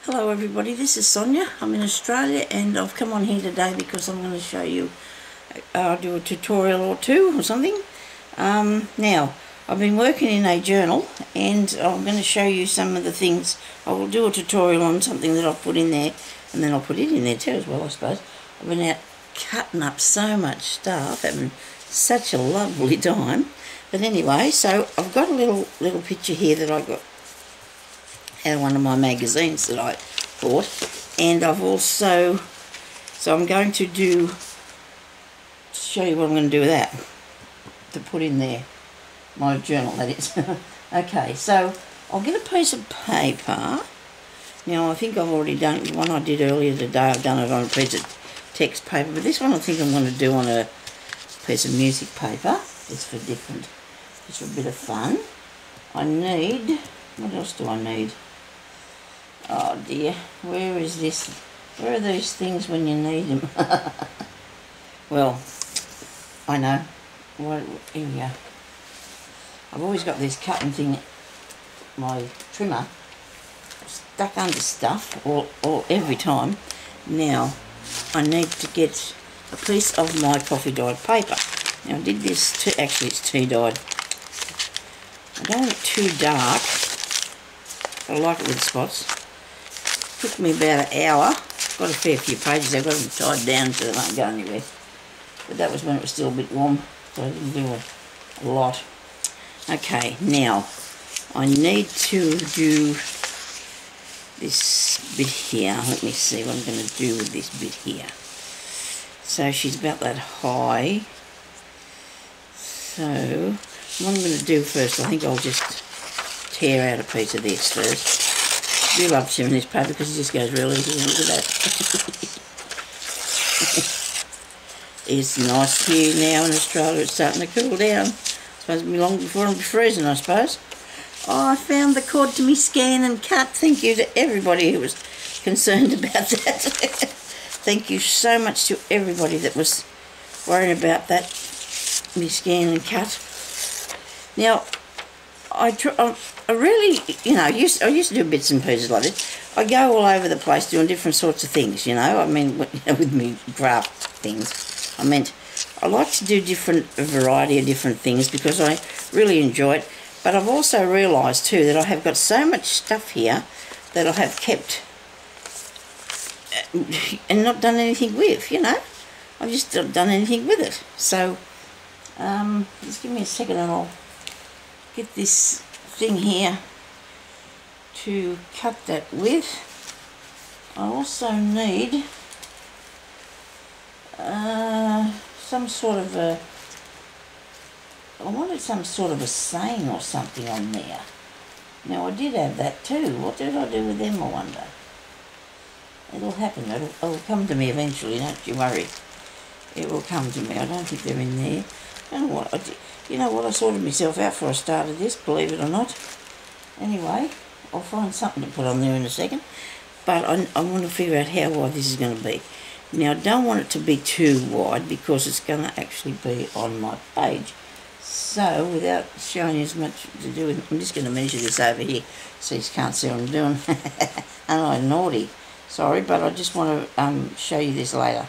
Hello everybody, this is Sonya. I'm in Australia and I've come on here today because I'm going to show you, I'll do a tutorial or two or something. Now, I've been working in a journal and I'm going to show you some of the things. I will do a tutorial on something that I've put in there, and then I'll put it in there too as well, I suppose. I've been out cutting up so much stuff, having such a lovely time. But anyway, so I've got a little picture here that I got out of one of my magazines that I bought, and I've also, so I'm going to show you what I'm going to do with that, to put in there, my journal that is. Okay, so I'll get a piece of paper. Now I think I've already done it, the one I did earlier today, I've done it on a piece of text paper, but this one I think I'm going to do on a piece of music paper. It's for different, just for a bit of fun. I need, what else do I need? Oh dear, where is this? Where are these things when you need them? Well, I know. Here we go. I've always got this cutting thing, my trimmer, stuck under stuff all every time. Now, I need to get a piece of my coffee dyed paper. Now I did this, actually it's tea dyed. I don't want it too dark, but I like it with spots. Took me about an hour. Got a fair few pages. I've got them tied down so they won't go anywhere. But that was when it was still a bit warm, so I didn't do a lot. Okay, now I need to do this bit here. Let me see what I'm going to do with this bit here. So she's about that high. So what I'm going to do first, I think I'll just tear out a piece of this first. I do love tearing this paper because it just goes real easy. Look at that. It's nice here now in Australia. It's starting to cool down. It's supposed to be long before it'll be freezing, I suppose. Oh, I found the cord to me scan and cut. Thank you to everybody who was concerned about that. Thank you so much to everybody that was worrying about that, me scan and cut. Now, I really, you know, I used to do bits and pieces like this. I go all over the place doing different sorts of things, you know. I mean, with me craft things. I like to do a variety of different things because I really enjoy it. But I've also realised too that I have got so much stuff here that I have kept and not done anything with, you know. I've just not done anything with it. So, just give me a second and I'll get this thing here to cut that with. I also need some sort of a, I wanted some sort of a saying or something on there. Now I did have that too. What did I do with them, I wonder? It'll happen. It'll come to me eventually, don't you worry. It will come to me. I don't think they're in there. I don't know what I did. You know what, I sorted myself out before I started this, believe it or not. Anyway, I'll find something to put on there in a second. But I want to figure out how wide this is going to be. Now, I don't want it to be too wide because it's going to actually be on my page. So, without showing you as much to do with, I'm just going to measure this over here so you can't see what I'm doing. And I'm naughty. Sorry, but I just want to show you this later.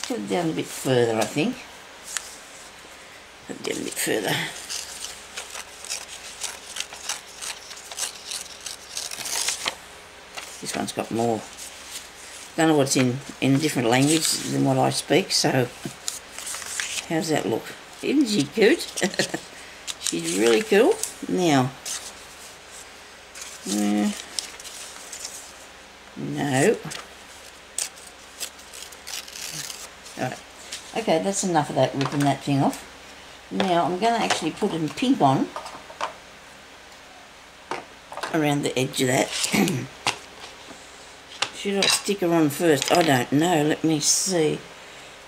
Put it down a bit further, I think. Put it down a bit further. This one's got more. Don't know what's in a different language than what I speak, so how's that look? Isn't she cute? She's really cool. Now, no. Alright. Okay, that's enough of that, ripping that thing off. Now I'm going to actually put some pink on around the edge of that. Should I stick her on first? I don't know. Let me see.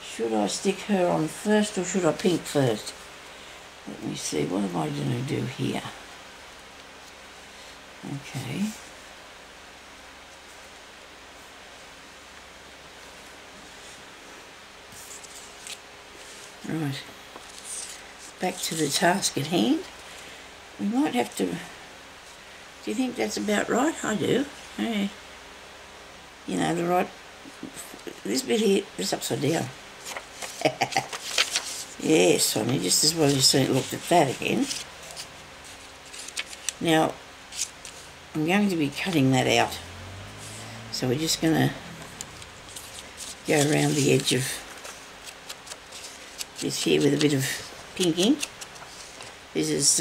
Should I stick her on first or should I pink first? Let me see. What am I going to do here? Okay. Right. Back to the task at hand. We might have to Do you think that's about right? I do. Yeah. You know, the right... This bit here is upside down. Yes, Sonya, just as well you looked at that again. Now, I'm going to be cutting that out. So we're just going to go around the edge of this here with a bit of pink ink. This is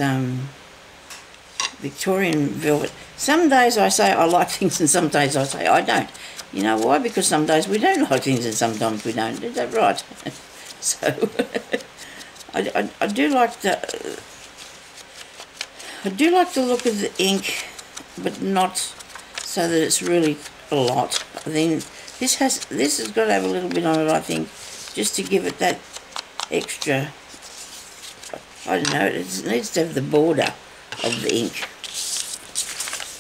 Victorian velvet. Some days I say I like things and some days I say I don't. You know why? Because some days we don't like things and sometimes we don't. Is that right? So I do like the look of the ink, but not so that it's really a lot. Then this has got to have a little bit on it, I think, just to give it that extra. I don't know. It needs to have the border of the ink.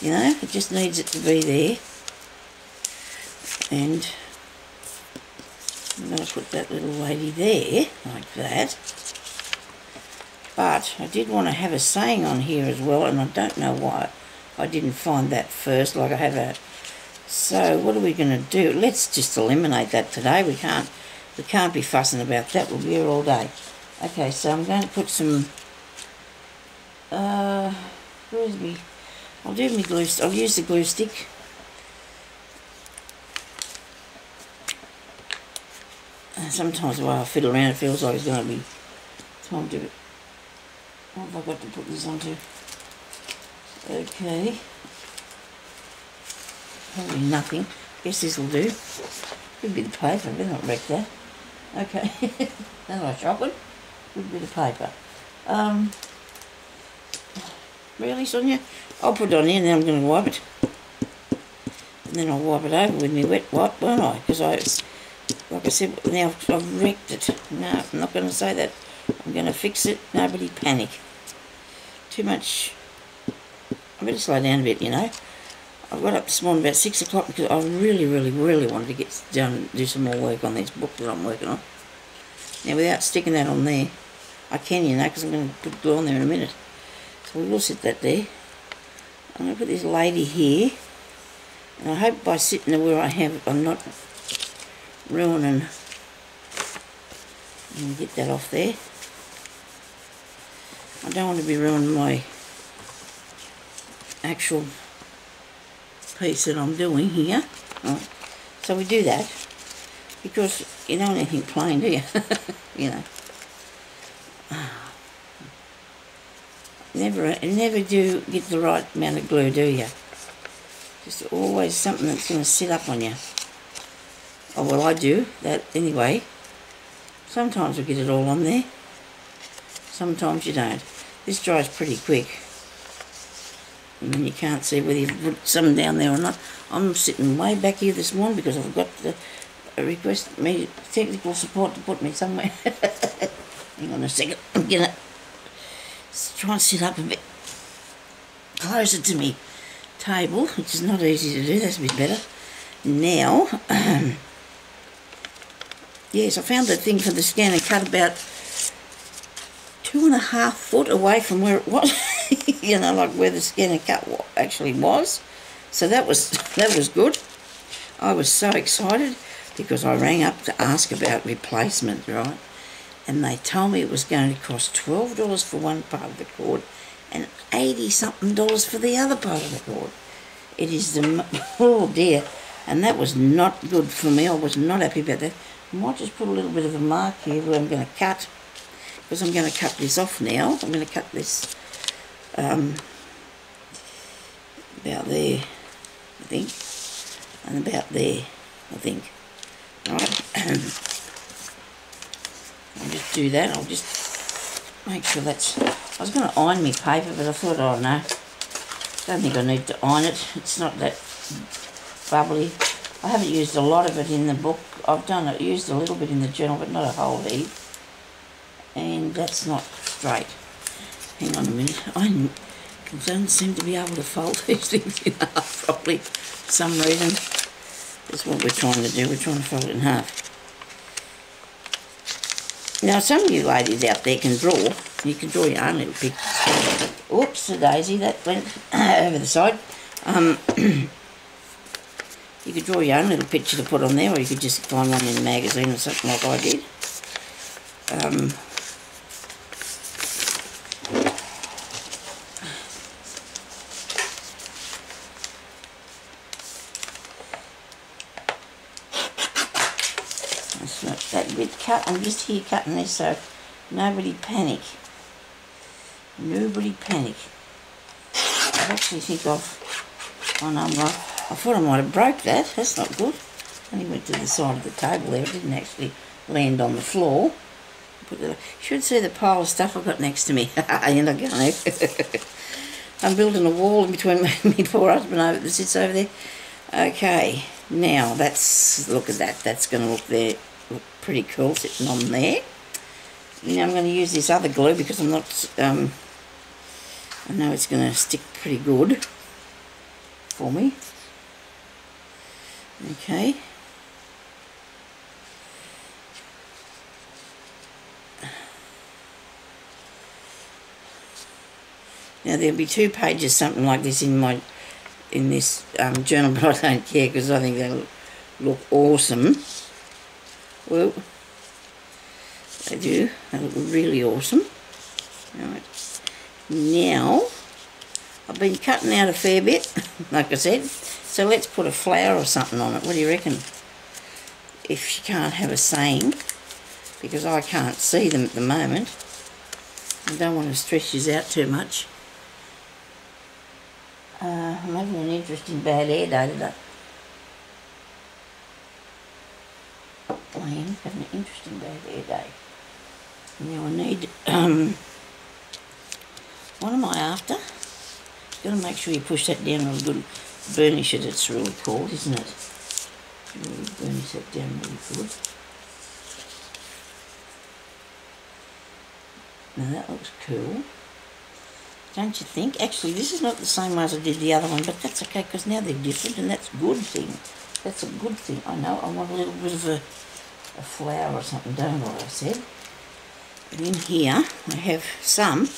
You know, it just needs it to be there. And I'm going to put that little lady there, like that. But I did want to have a saying on here as well, and I don't know why I didn't find that first, like I have a... So, what are we going to do? Let's just eliminate that today. We can't be fussing about that. We'll be here all day. Okay, so I'm going to put some... where's me? I'll do my glue... I'll use the glue stick. Sometimes while I fiddle around it feels like it's going to be time to... What have I got to put this onto? Okay. Probably nothing. Guess this will do. Good bit of paper, better not wreck that. Okay. That's my chocolate. Good bit of paper. Really, Sonya? I'll put it on here and then I'm going to wipe it. And then I'll wipe it over with my wet wipe, won't I? Because like I said, now I've wrecked it. No, I'm not going to say that. I'm going to fix it. Nobody panic. Too much. I better slow down a bit, you know. I got up this morning about 6 o'clock because I really wanted to get down do some more work on this book that I'm working on. Now, without sticking that on there, I can, you know, because I'm going to put glue on there in a minute. So we will sit that there. I'm going to put this lady here. And I hope by sitting there where I have, I'm not ruining. And get that off there. I don't want to be ruining my actual piece that I'm doing here. Right. So we do that because you don't want anything plain, do you? You know. Never do get the right amount of glue, do you? Just always something that's going to sit up on you. Oh, well, I do that anyway. Sometimes I get it all on there. Sometimes you don't. This dries pretty quick. And then you can't see whether you've put some down there or not. I'm sitting way back here this morning because I've got the request me technical support to put me somewhere. Hang on a second. I'm going to try and sit up a bit closer to me table, which is not easy to do. That's a bit better. Now, yes, I found that thing for the scan and cut about 2.5 foot away from where it was. You know, like where the scan and cut actually was. So that was good. I was so excited because I rang up to ask about replacement, right? And they told me it was going to cost $12 for one part of the cord and $80-something for the other part of the cord. It is the... Oh dear. And that was not good for me. I was not happy about that. I might just put a little bit of a mark here where I'm going to cut. Because I'm going to cut this off now. I'm going to cut this about there, I think. And about there, I think. Alright. I'll just do that. I'll just make sure that's... I was going to iron my paper, but I thought, oh no. Don't think I need to iron it. It's not that bubbly. I haven't used a lot of it in the book. I've used a little bit in the journal, but not a whole heap. And that's not straight. Hang on a minute. I don't seem to be able to fold these things in half properly for some reason. That's what we're trying to do. We're trying to fold it in half. Now, some of you ladies out there can draw. You can draw your own little pictures. Whoops, a daisy, that went over the side. You could draw your own little picture to put on there, or you could just find one in a magazine or something like I did. That's not that bit cut. I'm just here cutting this, so nobody panic. Nobody panic. I actually think oh no, I thought I might have broke that. That's not good. I only went to the side of the table there. It didn't actually land on the floor. You should see the pile of stuff I've got next to me. You're not going to. I'm building a wall in between my poor husband that sits over there. Okay, now look at that. That's going to look pretty cool sitting on there. Now I'm going to use this other glue because I'm not, I know it's going to stick pretty good for me. Okay. Now there'll be 2 pages, something like this in this journal, but I don't care because I think they'll look awesome. Well, they do. They look really awesome. Right. Now, I've been cutting out a fair bit, like I said, so let's put a flower or something on it. What do you reckon? If you can't have a saying, because I can't see them at the moment. I don't want to stress you out too much. I'm having an interesting bad hair day today. I am having an interesting bad hair day. Now I need, what am I after? Got to make sure you push that down real good. Burnish it, it's really called, isn't it? Really burnish that down really good. Now that looks cool. Don't you think? Actually, this is not the same way as I did the other one, but that's okay because now they're different and that's a good thing. That's a good thing. I know I want a little bit of a flower or something, don't I said? But in here, I have some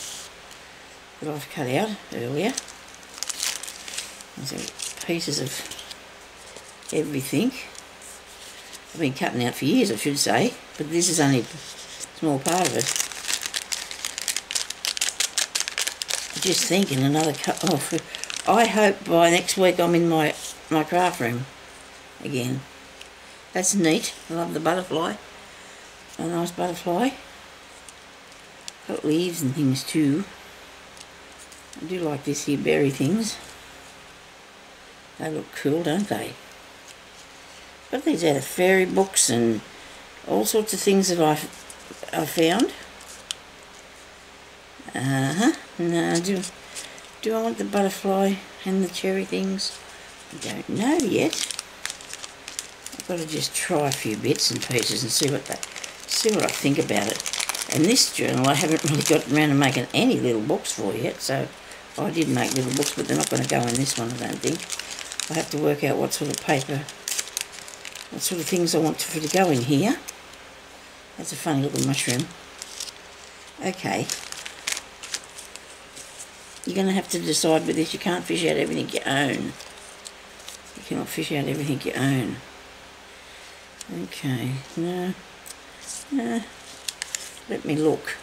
that I've cut out earlier. There's pieces of everything. I've been cutting out for years, I should say, but this is only a small part of it. Just thinking another cut off. I hope by next week I'm in my craft room again. That's neat. I love the butterfly. A nice butterfly. Got leaves and things too. I do like this here berry things. They look cool, don't they? Got these out of fairy books and all sorts of things that I found. No, do I want the butterfly and the cherry things? I don't know yet. I've got to just try a few bits and pieces and see what I think about it. And this journal I haven't really got around to making any little books for yet, so I did make little books, but they're not going to go in this one, I don't think. I have to work out what sort of paper, what sort of things I want to go in here. That's a funny looking mushroom. Okay. You're going to have to decide with this. You can't fish out everything you own. You cannot fish out everything you own. Okay, no. Let me look.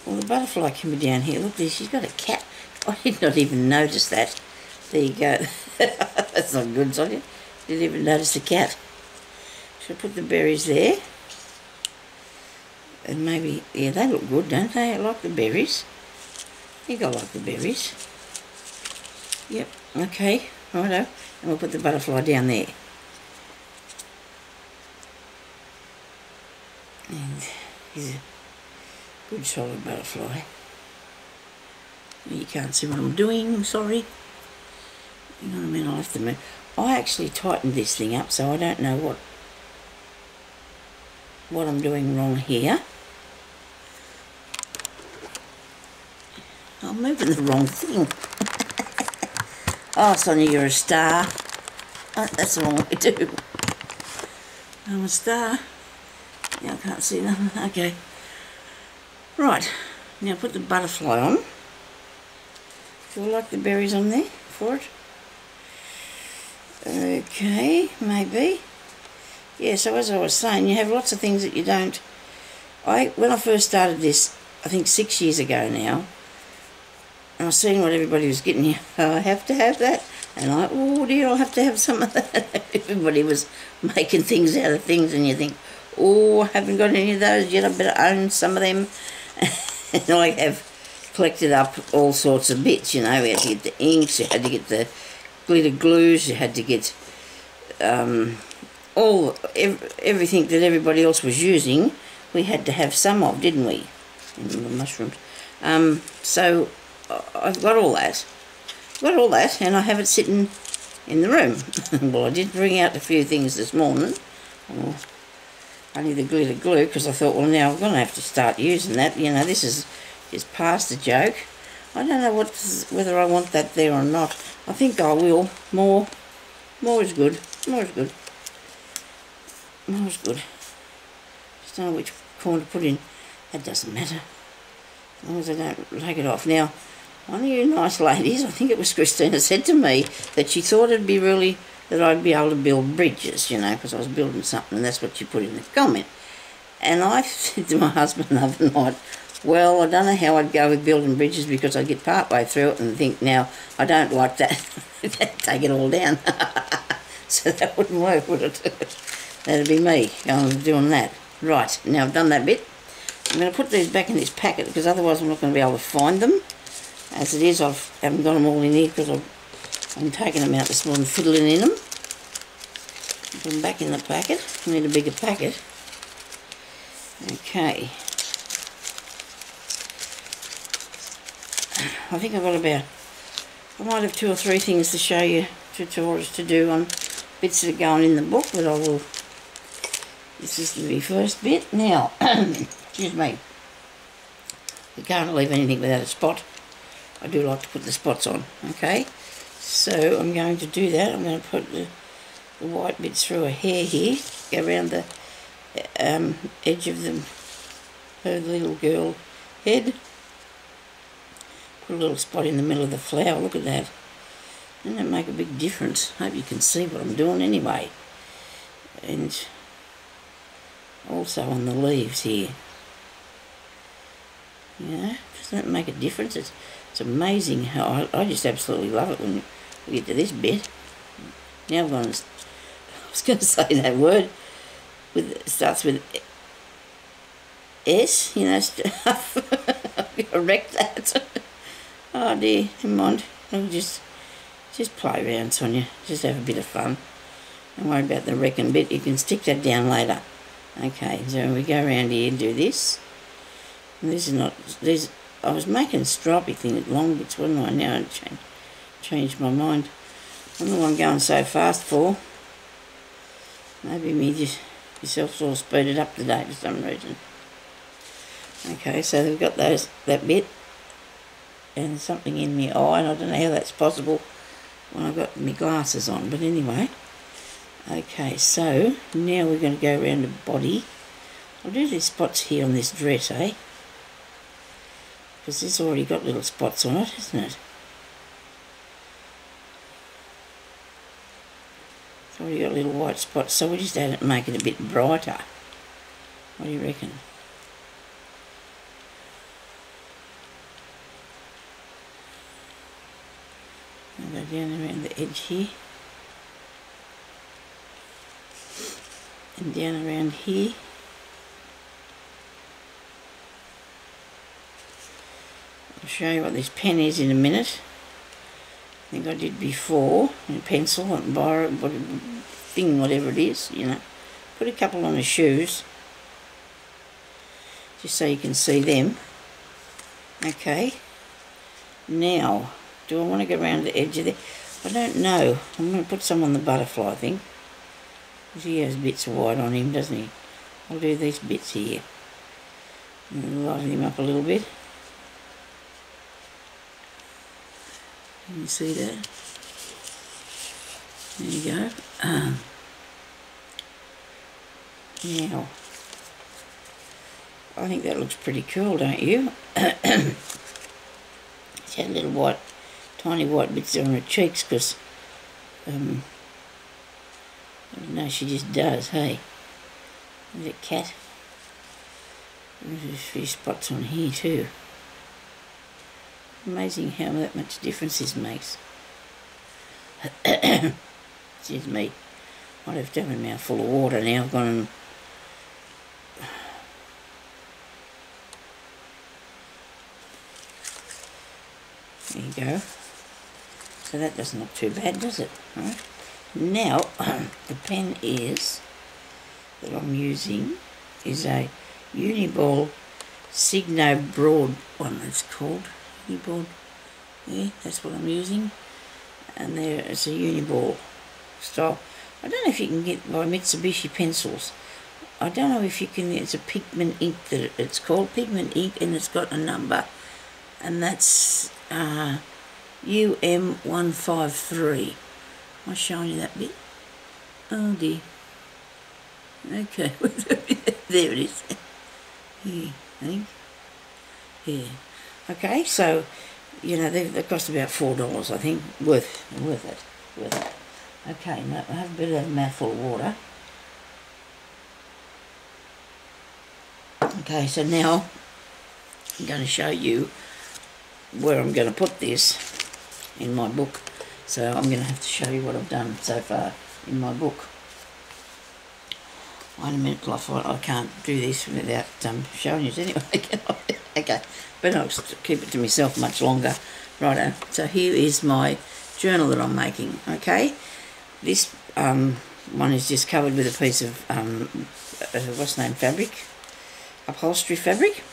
Well, the butterfly can be down here. Look, she's got a cat. I did not even notice that. There you go. That's not good, Sonya. Didn't even notice the cat. Should I put the berries there? And maybe, yeah, they look good, don't they? I like the berries. I think I like the berries. Yep, okay, righto. And we'll put the butterfly down there. And here's a good solid butterfly. You can't see what I'm doing, sorry. You know what I mean? I'll have to move. I actually tightened this thing up, so I don't know what I'm doing wrong here. I'm moving the wrong thing. Oh, Sonya, you're a star. Oh, that's the wrong way to do. I'm a star. Yeah, I can't see nothing. Okay. Right. Now put the butterfly on. Do you like the berries on there for it? Okay, maybe. Yeah, so as I was saying, you have lots of things that you don't... When I first started this, I think 6 years ago now, and I was seeing what everybody was getting here. Oh, I have to have that. And oh dear, I'll have to have some of that. Everybody was making things out of things, and you think, oh, I haven't got any of those yet, I better own some of them. And I have collected up all sorts of bits, you know. We had to get the inks, you had to get the glitter glues, you had to get everything that everybody else was using. We had to have some of, didn't we? In the mushrooms. So I've got all that. And I have it sitting in the room. Well, I did bring out a few things this morning. Only the glitter glue, because I thought, well, now I'm going to have to start using that. You know, this is past the joke. I don't know whether I want that there or not. I think I will. More is good. More is good. Just don't know which corner to put in. That doesn't matter. As long as I don't take it off. Now, one of you nice ladies, I think it was Christina, said to me that she thought it'd be really, that I'd be able to build bridges, you know, because I was building something, and that's what she put in the comment. And I said to my husband the other night, well, I don't know how I'd go with building bridges, because I'd get part way through it and think, now, I don't like that. Take it all down. So that wouldn't work, would it? That'd be me doing that. Right, now I've done that bit. I'm going to put these back in this packet, because otherwise I'm not going to be able to find them. As it is, I haven't got them all in here, because I'm taking them out this morning, fiddling in them. Put them back in the packet. I need a bigger packet. Okay. I think I've got about... I might have 2 or 3 things to show you, tutorials to do on bits that are going in the book, but I will... This is the very first bit. Now, excuse me. You can't leave anything without a spot. I do like to put the spots on, okay? So I'm going to do that. I'm going to put the white bits through a hair here, go around the edge of her little girl head. Put a little spot in the middle of the flower. Look at that. Doesn't that make a big difference? Hope you can see what I'm doing anyway. And also on the leaves here. Yeah, doesn't that make a difference? It's amazing how I just absolutely love it when we get to this bit. Now I was going to say that word. It starts with S, you know, stuff. Correct that. Oh dear, never mind. I'll just play around, Sonya. Just have a bit of fun. Don't worry about the wrecking bit. You can stick that down later. Okay, so we go around here and do this. And this is not... I was making a stripy thing with long bits, wasn't I? Now I changed my mind. I don't know what I'm going so fast for. Maybe yourself's all speeded up today for some reason. Okay, so we've got that bit. And something in my eye, and I don't know how that's possible when I've got my glasses on, but anyway. Okay, so now we're going to go around the body. I'll do these spots here on this dress, eh? Because this already got little spots on it, isn't it? It's already got little white spots, so we just add it and make it a bit brighter. What do you reckon? I'll go down around the edge here. And down around here. I'll show you what this pen is in a minute. I think I did before. And pencil and biro, whatever it is, you know. Put a couple on the shoes. Just so you can see them. Okay. Now, do I want to go around the edge of there? I don't know. I'm going to put some on the butterfly, I think. He has bits of white on him, doesn't he? I'll do these bits here. And lighten him up a little bit. Can you see that? There you go. Now, I think that looks pretty cool, don't you? She had little white, tiny white bits on her cheeks because, I don't know, she just does, hey? Is it cat? There's a few spots on here too. Amazing how that much difference this makes. Excuse me. Might have to have a mouthful of water now. I've gone and... There you go. So that doesn't look too bad, does it? Right. Now, the pen that I'm using is a Uniball Signo Broad one, it's called. Uniball. Yeah, that's what I'm using. And there, it's a Uniball style. I don't know if you can get by Mitsubishi pencils. I don't know if you can, it's a pigment ink that it's called, pigment ink, and it's got a number. And that's UM153. Am I showing you that bit? Oh dear. Okay, there it is. Yeah, I think. Yeah. Okay, so, you know, they cost about $4, I think. Worth it. Okay, now I have a bit of a mouthful of water. Okay, so now I'm going to show you where I'm going to put this in my book. So I'm going to have to show you what I've done so far in my book. Wait a minute, I thought I can't do this without showing you anyway. Okay, but I'll keep it to myself much longer. Righto, so here is my journal that I'm making, okay? This one is just covered with a piece of, what's the name, fabric? Upholstery fabric.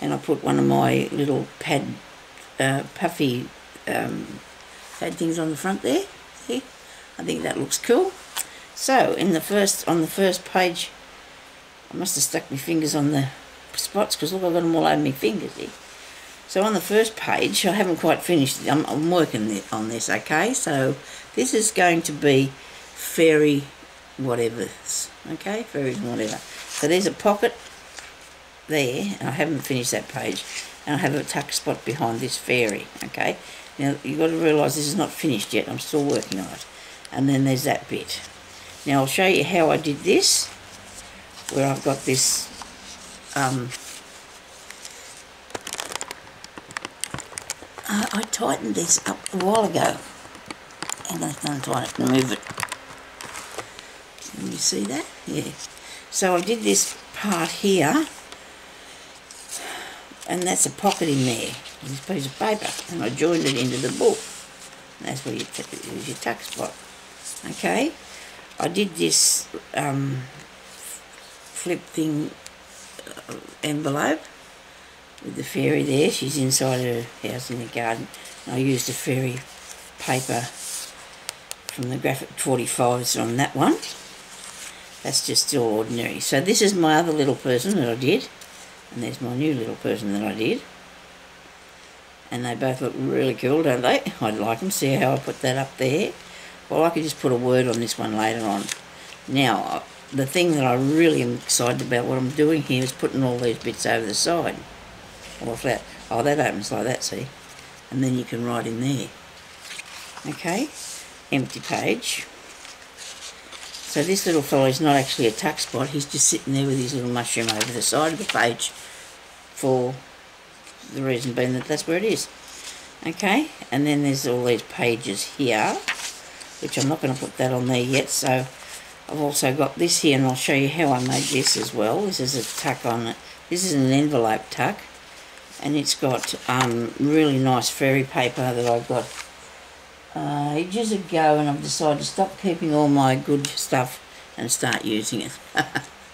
And I put one of my little puffy pad things on the front there. See? I think that looks cool. So, on the first page, I must have stuck my fingers on the spots because look, I've got them all over my fingers here. So on the first page, I haven't quite finished. I'm working on this, okay? So this is going to be fairy whatever's, okay? Fairies and whatever. So there's a pocket there, and I haven't finished that page. And I have a tuck spot behind this fairy, okay? Now, you've got to realise this is not finished yet. I'm still working on it. And then there's that bit. Now, I'll show you how I did this, where I've got this, I tightened this up a while ago. I'm going to untie it and move it. Can you see that? Yeah. So I did this part here, and that's a pocket in there, this piece of paper, and I joined it into the book. And that's where you use your tuck spot. Okay, I did this flip thing envelope with the fairy there. She's inside her house in the garden. And I used the fairy paper from the graphic 45s on that one. That's just still ordinary. So this is my other little person that I did. And there's my new little person that I did. And they both look really cool, don't they? I'd like them. See how I put that up there? Well, I could just put a word on this one later on. Now, the thing that I really am excited about what I'm doing here is putting all these bits over the side. Or flat. Oh, that opens like that, see? And then you can write in there. Okay? Empty page. So this little fellow is not actually a tuck spot. He's just sitting there with his little mushroom over the side of the page for the reason being that that's where it is. Okay? And then there's all these pages here, which I'm not going to put that on there yet. So I've also got this here, and I'll show you how I made this as well. This is a tuck on it. This is an envelope tuck, and it's got really nice fairy paper that I got ages ago, and I've decided to stop keeping all my good stuff and start using it.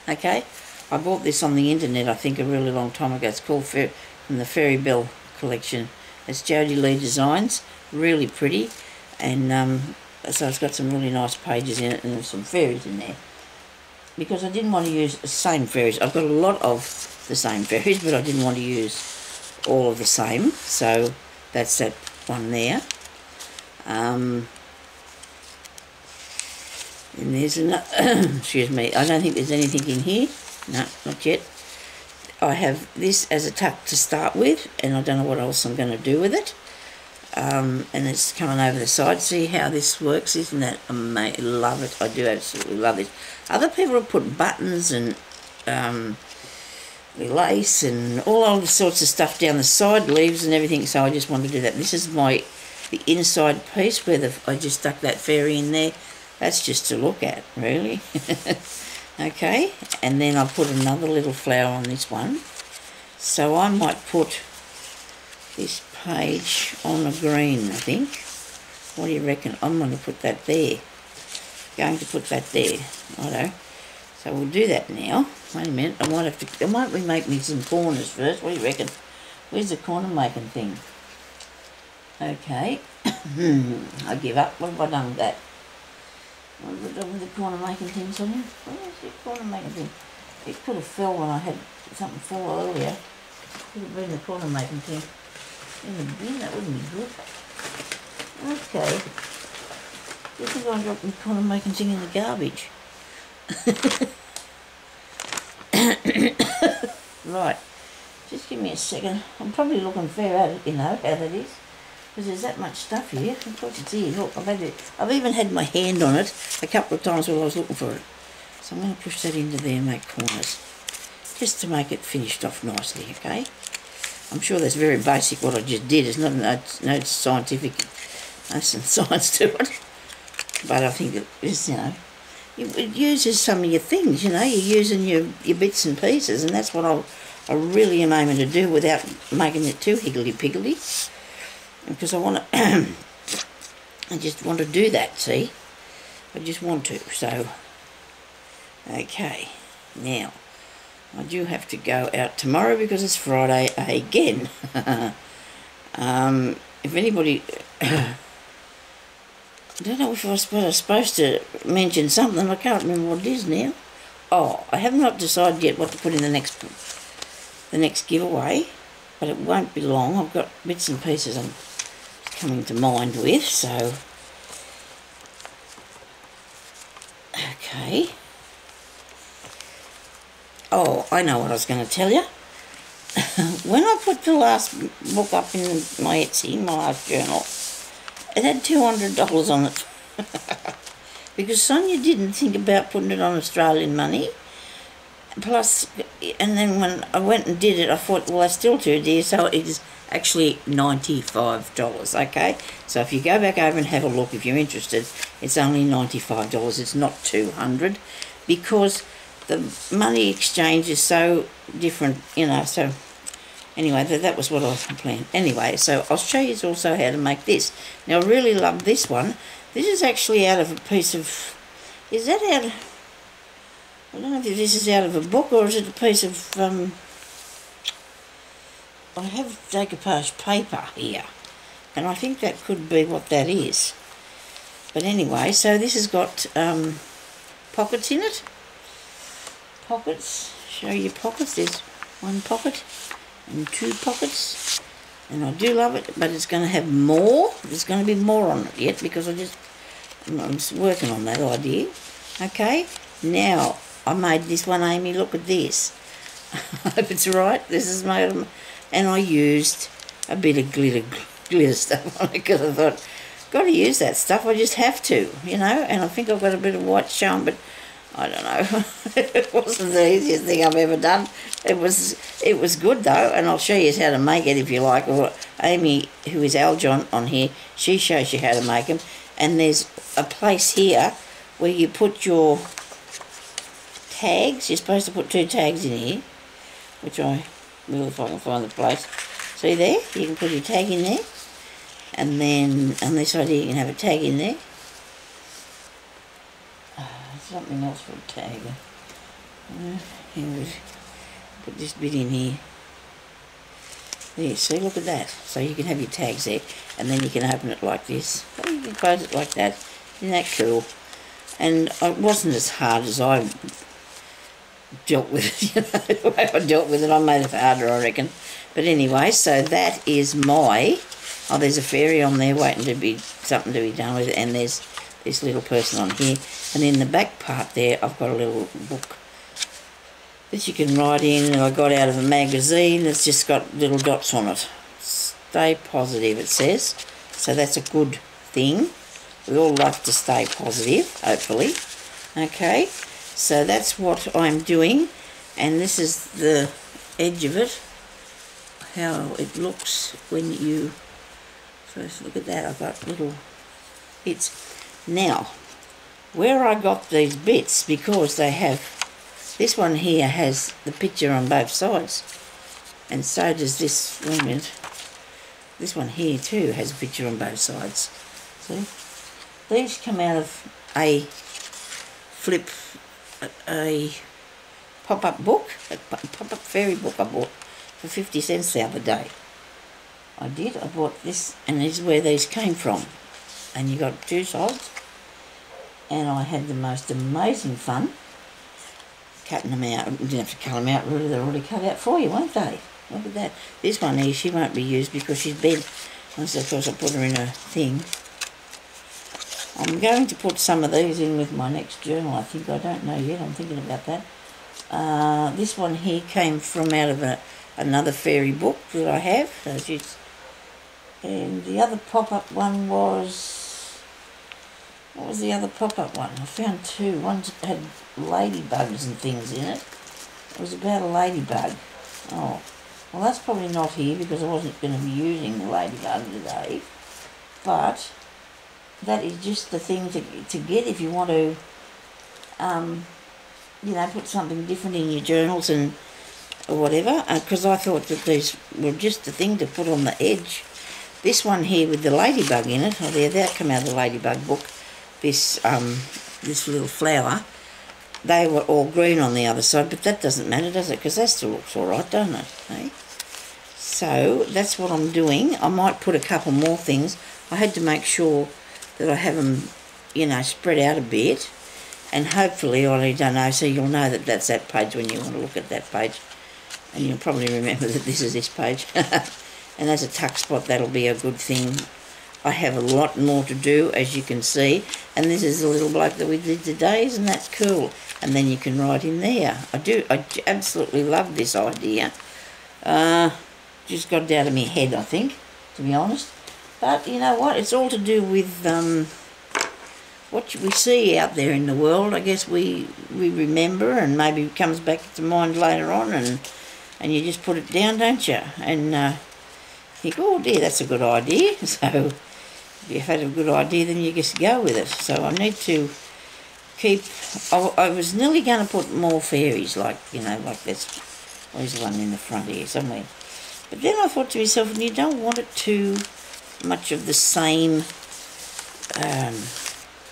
Okay? I bought this on the internet, I think, a really long time ago. It's called from the Fairy Bell collection. It's Jodie Lee Designs. Really pretty. And so it's got some really nice pages in it, and there's some fairies in there. Because I didn't want to use the same fairies. I've got a lot of the same fairies, but I didn't want to use all of the same. So that's that one there. And there's another, excuse me, I don't think there's anything in here. No, not yet. I have this as a tuck to start with, and I don't know what else I'm going to do with it. And it's coming over the side. See how this works? Isn't that amazing? Love it. I do absolutely love it. Other people have put buttons and lace and all sorts of stuff down the side, leaves and everything, so I just want to do that. This is the inside piece where I just stuck that fairy in there. That's just to look at, really. Okay, and then I put another little flower on this one. So I might put this page on a green, I think. What do you reckon? I'm going to put that there. Going to put that there. Righto. So we'll do that now. Wait a minute. I might remake me some corners first. What do you reckon? Where's the corner making thing? Okay. I give up. What have I done with that? What have I done with the corner making thing, Sonya? Where's the corner making thing? It could have fell when I had something fall earlier. Could have been the corner making thing in the bin. That wouldn't be good. Okay. Do you think I dropped the corner making thing in the garbage? Right. Just give me a second. I'm probably looking fair at it, you know, how that is. Because there's that much stuff here. Of course it's here. Look, I've even had my hand on it a couple of times while I was looking for it. So I'm going to push that into there and make corners. Just to make it finished off nicely, okay? I'm sure that's very basic what I just did. There's no scientific, no science to it. But I think it is, you know, it uses some of your things, you know. You're using your bits and pieces, and that's what I really am aiming to do without making it too higgledy-piggledy. Because I want to, I just want to do that, see? I just want to, so, okay. Now, I do have to go out tomorrow because it's Friday again. If anybody, I don't know if I was supposed to mention something, I can't remember what it is now. Oh, I have not decided yet what to put in the next giveaway, but it won't be long. I've got bits and pieces I'm coming to mind with, so okay. Oh, I know what I was going to tell you. When I put the last book up in my Etsy, my last journal, it had $200 on it. Because Sonya didn't think about putting it on Australian money. Plus, and then when I went and did it, I thought, well, that's still too dear, so it is actually $95, okay? So if you go back over and have a look, if you're interested, it's only $95. It's not $200 because the money exchange is so different, you know. So anyway, that was what I was planning. Anyway, so I'll show you also how to make this. Now, I really love this one. This is actually out of a piece of, is that out of, I don't know if this is out of a book or is it a piece of, I have decoupage paper here, and I think that could be what that is. But anyway, so this has got pockets in it. Pockets, show you pockets. There's one pocket and two pockets, and I do love it, but it's going to have more. There's going to be more on it yet because I'm just working on that idea. Okay, now I made this one, Amy. Look at this. I hope it's right. This is made, and I used a bit of glitter stuff on it because I thought, got to use that stuff. I just have to, you know. And I think I've got a bit of white showing, but I don't know. It wasn't the easiest thing I've ever done. It was good though, and I'll show you how to make it if you like. Or Amy, who is Aljon on here, she shows you how to make them. And there's a place here where you put your tags. You're supposed to put 2 tags in here, which I will if I can find the place. See there? You can put your tag in there. And then on this side here you can have a tag in there. Something else for a tag. Here we put this bit in here. There, see, look at that. So you can have your tags there, and then you can open it like this. Or you can close it like that. Isn't that cool? And it wasn't as hard as I dealt with it, you know, the way I dealt with it. I made it harder, I reckon. But anyway, so that is my, oh, there's a fairy on there waiting to be, something to be done with it, and there's this little person on here, and in the back part there I've got a little book This you can write in, that I got out of a magazine. It's just got little dots on it. Stay positive, it says. So that's a good thing. We all love to stay positive, hopefully. Okay, so that's what I'm doing. And this is the edge of it. How it looks when you first look at that. I've got little bits. Now, where I got these bits, because they have, this one here has the picture on both sides, and so does this, wait a minute, this one here too has a picture on both sides. See? These come out of a pop-up book, a pop-up fairy book I bought for 50 cents the other day. I bought this, and this is where these came from. And you got two sides, and I had the most amazing fun cutting them out. You didn't have to cut them out, really, they're already cut out for you, won't they? Look at that. This one here, she won't be used because she's bent, unless of course I put her in a thing. I'm going to put some of these in with my next journal, I think. I don't know yet, I'm thinking about that. This one here came from out of another fairy book that I have. And the other pop-up one was... What was the other pop-up one? I found two. One had ladybugs and things in it. It was about a ladybug. Oh, well that's probably not here because I wasn't going to be using the ladybug today. But that is just the thing to get if you want to, you know, put something different in your journals and or whatever. Because I thought that these were just the thing to put on the edge. This one here with the ladybug in it, oh there, that come out of the ladybug book. This little flower, they were all green on the other side, but that doesn't matter, does it? Because that still looks all right, doesn't it? Hey? So that's what I'm doing. I might put a couple more things. I had to make sure that I have them, you know, spread out a bit, and hopefully, I don't know, so you'll know that that's that page when you want to look at that page, and you'll probably remember that this is this page. And as a tuck spot, that'll be a good thing. I have a lot more to do, as you can see, and this is the little bloke that we did today, isn't that cool? And then you can write in there. I absolutely love this idea. Just got it out of my head, I think, to be honest. But you know what? It's all to do with what we see out there in the world. I guess we remember, and maybe it comes back to mind later on, and you just put it down, don't you? And think, oh dear, that's a good idea. So if you've had a good idea, then you just go with it. So I need to keep... I was nearly going to put more fairies, like, you know, like this. There's one in the front here somewhere. But then I thought to myself, you don't want it too much of the same,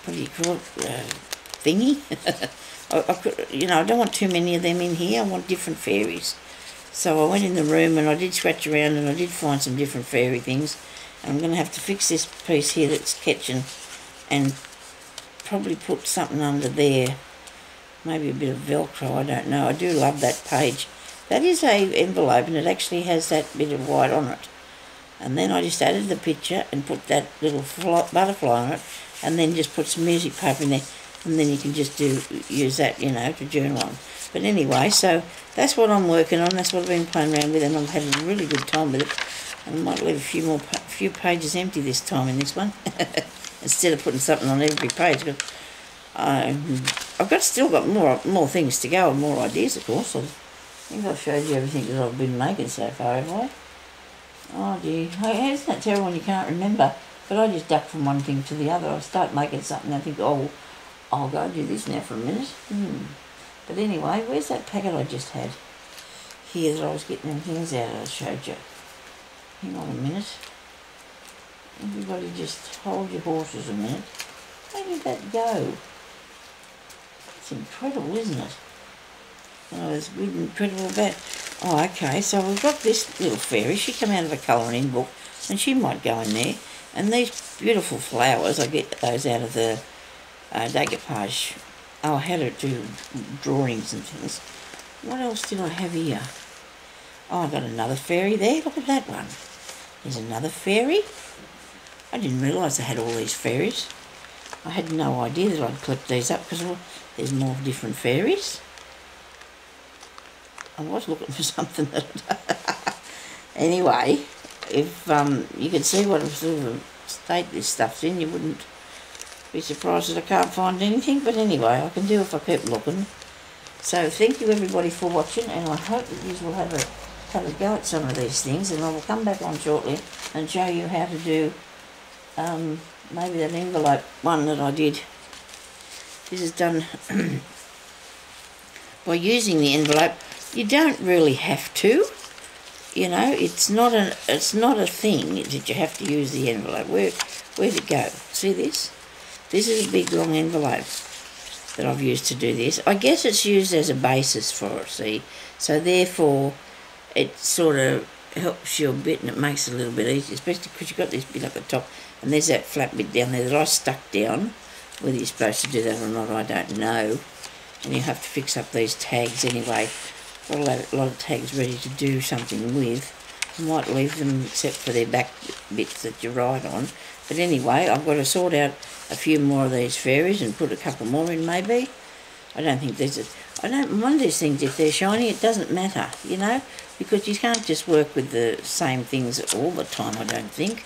what do you call it, thingy? I don't want too many of them in here. I want different fairies. So I went in the room and I did scratch around and I did find some different fairy things. And I'm going to have to fix this piece here that's catching and probably put something under there. Maybe a bit of Velcro, I don't know. I do love that page. That is a envelope and it actually has that bit of white on it. And then I just added the picture and put that little butterfly on it and then just put some music paper in there. And then you can just use that, you know, to journal on. But anyway, so that's what I'm working on. That's what I've been playing around with, and I've had a really good time with it. And I might leave a few pages empty this time in this one, instead of putting something on every page. But I've still got more things to go and more ideas, of course. I think I've showed you everything that I've been making so far, have I? Oh dear, hey, isn't that terrible when you can't remember? But I just duck from one thing to the other. I start making something and I think, oh, I'll go do this now for a minute. But anyway, where's that packet I just had? Here that I was getting them things out I showed you. Hang on a minute. Everybody just hold your horses a minute. How did that go? It's incredible, isn't it? Oh, it's good, incredible bad. Oh, okay, so we've got this little fairy. She came out of a colouring book, and she might go in there. And these beautiful flowers, I get those out of the decoupage. Oh, I had to do drawings and things. What else did I have here? Oh, I got another fairy there. Look at that one. There's another fairy. I didn't realise I had all these fairies. I had no idea that I'd clip these up because there's more different fairies. I was looking for something that anyway, if you could see what sort of a state this stuff's in, you wouldn't be surprised that I can't find anything, but anyway, I can do if I keep looking. So thank you everybody for watching, and I hope that you will have a go at some of these things, and I will come back on shortly and show you how to do maybe that envelope one that I did. This is done by using the envelope. You don't really have to, you know, it's not a thing that you have to use the envelope. Where'd it go? See this? This is a big long envelope that I've used to do this. I guess it's used as a basis for it, see? So therefore it sort of helps you a bit, and it makes it a little bit easier, especially because you've got this bit up the top and there's that flat bit down there that I stuck down. Whether you're supposed to do that or not, I don't know. And you have to fix up these tags anyway. Got a lot of tags ready to do something with. I might leave them except for their back bits that you write on. But anyway, I've got to sort out a few more of these fairies and put a couple more in maybe. I don't think there's one of these things, if they're shiny, it doesn't matter, you know, because you can't just work with the same things all the time, I don't think.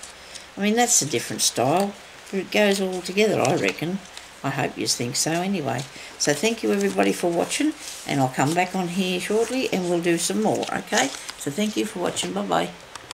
I mean, that's a different style, but it goes all together, I reckon. I hope you think so anyway. So thank you everybody for watching, and I'll come back on here shortly and we'll do some more, okay? So thank you for watching. Bye-bye.